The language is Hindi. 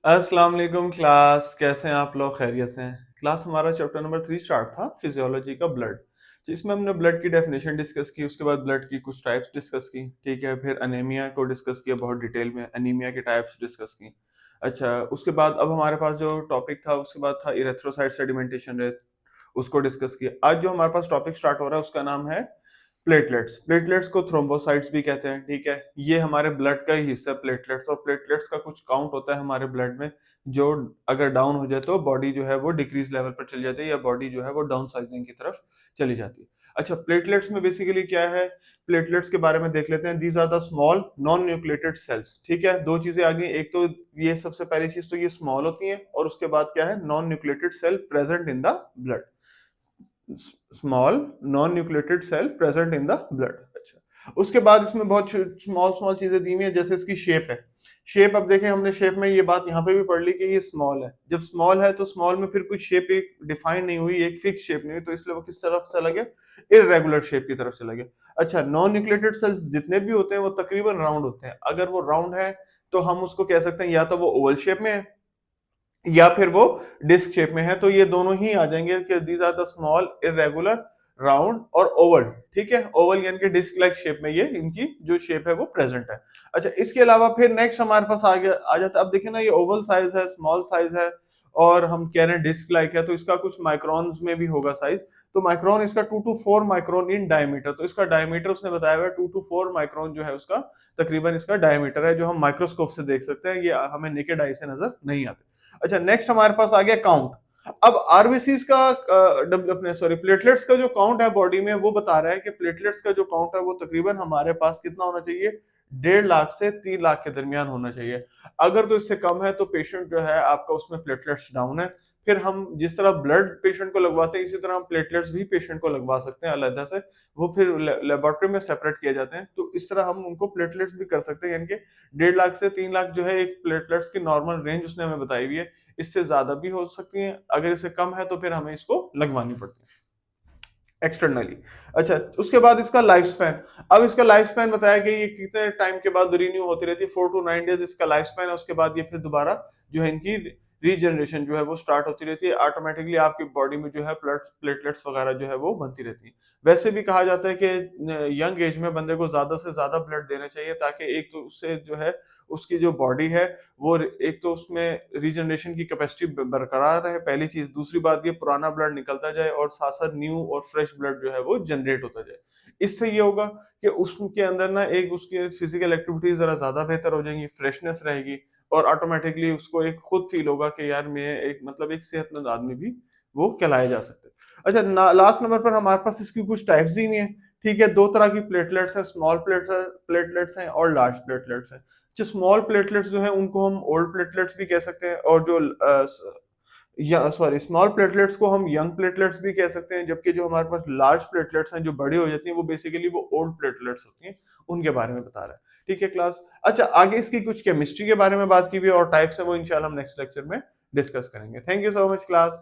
अस्सलाम वालेकुम क्लास, कैसे हैं आप लोग? खैरियत से हैं? क्लास हमारा चैप्टर नंबर 3 स्टार्ट था फिजियोलॉजी का ब्लड, जिसमें हमने ब्लड की डेफिनेशन डिस्कस की, उसके बाद ब्लड की कुछ टाइप्स डिस्कस की, ठीक है? फिर अनीमिया को डिस्कस किया बहुत डिटेल में, अनीमिया के टाइप्स डिस्कस की। अच्छा, उसके बाद अब हमारे पास जो टॉपिक था उसके बाद था इरेथ्रोसाइट सेडिमेंटेशन रेट, उसको डिस्कस किया। आज जो हमारे पास टॉपिक स्टार्ट हो रहा है उसका नाम है प्लेटलेट्स। प्लेटलेट्स को थ्रोम्बोसाइट्स भी कहते हैं, ठीक है? ये हमारे ब्लड का ही हिस्सा है प्लेटलेट्स, और प्लेटलेट्स का कुछ काउंट होता है हमारे ब्लड में, जो अगर डाउन हो जाए तो बॉडी जो है वो डिक्रीज लेवल पर चली जाती है, या बॉडी जो है वो डाउन साइजिंग की तरफ चली जाती है। अच्छा, प्लेटलेट्स में बेसिकली क्या है? प्लेटलेट्स के बारे में देख लेते हैं। These are the small non nucleated cells, ठीक है? दो चीजें आ गई, एक तो ये सबसे पहली चीज तो ये स्मॉल होती है, और उसके बाद क्या है? Non nucleated cell present in the blood. Small non nucleated cell present in the blood. अच्छा, उसके बाद इसमें बहुत स्मॉल स्मॉल चीजें दी हुई है, जैसे इसकी शेप है। शेप, अब देखें हमने शेप में ये बात यहाँ पे भी पढ़ ली कि ये स्मॉल है। जब स्मॉल है तो स्मॉल में फिर कुछ शेप एक डिफाइन नहीं हुई, एक फिक्स शेप नहीं हुई, तो इसलिए वो किस तरफ चला गया? इररेगुलर शेप की तरफ चला गया। अच्छा, नॉन न्यूक्लिएटेड सेल्स जितने भी होते हैं वो तकरीबन राउंड होते हैं। अगर वो राउंड है तो हम उसको कह सकते हैं या तो वो ओवल शेप में है, या फिर वो डिस्क शेप में है। तो ये दोनों ही आ जाएंगे कि these are the small irregular round और ओवल, ठीक है? ओवल यानी कि डिस्क लाइक शेप में ये इनकी जो शेप है वो प्रेजेंट है। अच्छा, इसके अलावा फिर नेक्स्ट हमारे पास आ जाता है। अब देखिए ना, ये ओवल साइज है, स्मॉल साइज है, और हम कह रहे हैं डिस्क लाइक है, तो इसका कुछ माइक्रोन्स में भी होगा साइज। तो माइक्रोन इसका 2 to 4 माइक्रोन इन डायमीटर, तो इसका डायमीटर उसने बताया हुआ है 2 to 4 माइक्रोन जो है उसका तकरीबन इसका डायमीटर है, जो हम माइक्रोस्कोप से देख सकते हैं, ये हमें नेकेड आई से नजर नहीं आते। अच्छा, नेक्स्ट हमारे पास आ गया काउंट। अब आरबीसीज का अपने सॉरी प्लेटलेट्स का जो काउंट है बॉडी में, वो बता रहा है कि प्लेटलेट्स का जो काउंट है वो तकरीबन हमारे पास कितना होना चाहिए? 1.5 लाख से 3 लाख के दरमियान होना चाहिए। अगर तो इससे कम है तो पेशेंट जो है आपका उसमें प्लेटलेट्स डाउन है। फिर हम जिस तरह ब्लड पेशेंट को लगवाते हैं, इसी तरह हम प्लेटलेट्स भी पेशेंट को लगवा सकते हैं अलग से। वो फिर लेबोरेटरी में सेपरेट किए जाते हैं, तो इस तरह हम उनको प्लेटलेट्स भी कर सकते हैं, यानी कि 1.5 लाख से 3 लाख जो है एक प्लेटलेट्स की नॉर्मल रेंज उसने हमें बताई हुई है। इससे ज्यादा भी हो सकती है, अगर इससे कम है तो फिर हमें इसको लगवानी पड़ती है एक्सटर्नली। अच्छा, उसके बाद इसका लाइफ स्पैन। अब इसका लाइफ स्पैन बताया कि ये कितने टाइम के बाद रिन्यू होती रहती है, 4 to 9 डेज इसका लाइफ स्पैन है। उसके बाद ये फिर दोबारा जो है इनकी रीजनरेशन जो है वो स्टार्ट होती रहती है। ऑटोमेटिकली आपकी बॉडी में जो है प्लेटलेट्स वगैरह जो है वो बनती रहती है। वैसे भी कहा जाता है कि यंग एज में बंदे को ज्यादा से ज्यादा ब्लड देना चाहिए, ताकि एक तो उससे जो है उसकी जो बॉडी है वो एक तो उसमें रीजनरेशन की कैपेसिटी बरकरार रहे, पहली चीज। दूसरी बात, ये पुराना ब्लड निकलता जाए और साथ साथ न्यू और फ्रेश ब्लड जो है वो जनरेट होता जाए। इससे ये होगा कि उसके अंदर ना एक उसकी फिजिकल एक्टिविटीज जरा ज्यादा बेहतर हो जाएंगी, फ्रेशनेस रहेगी, और ऑटोमेटिकली उसको एक खुद फील होगा कि यार मैं एक मतलब एक सेहतमंद आदमी भी वो कहलाए जा सकते हैं। अच्छा, लास्ट नंबर पर हमारे पास इसकी कुछ टाइप्स दी हुई है, ठीक है? दो तरह की प्लेटलेट्स हैं, स्मॉल प्लेटलेट्स हैं और लार्ज प्लेटलेट्स हैं। जो स्मॉल प्लेटलेट्स जो है उनको हम ओल्ड प्लेटलेट्स भी कह सकते हैं, और जो या सॉरी स्मॉल प्लेटलेट्स को हम यंग प्लेटलेट्स भी कह सकते हैं, जबकि जो हमारे पास लार्ज प्लेटलेट्स हैं जो बड़ी हो जाती हैं वो बेसिकली वो ओल्ड प्लेटलेट्स होती हैं, उनके बारे में बता रहा है। ठीक है क्लास? अच्छा, आगे इसकी कुछ केमिस्ट्री के बारे में बात की हुई है और टाइप्स है, वो इंशाल्लाह हम नेक्स्ट लेक्चर में डिस्कस करेंगे। Thank you so much class.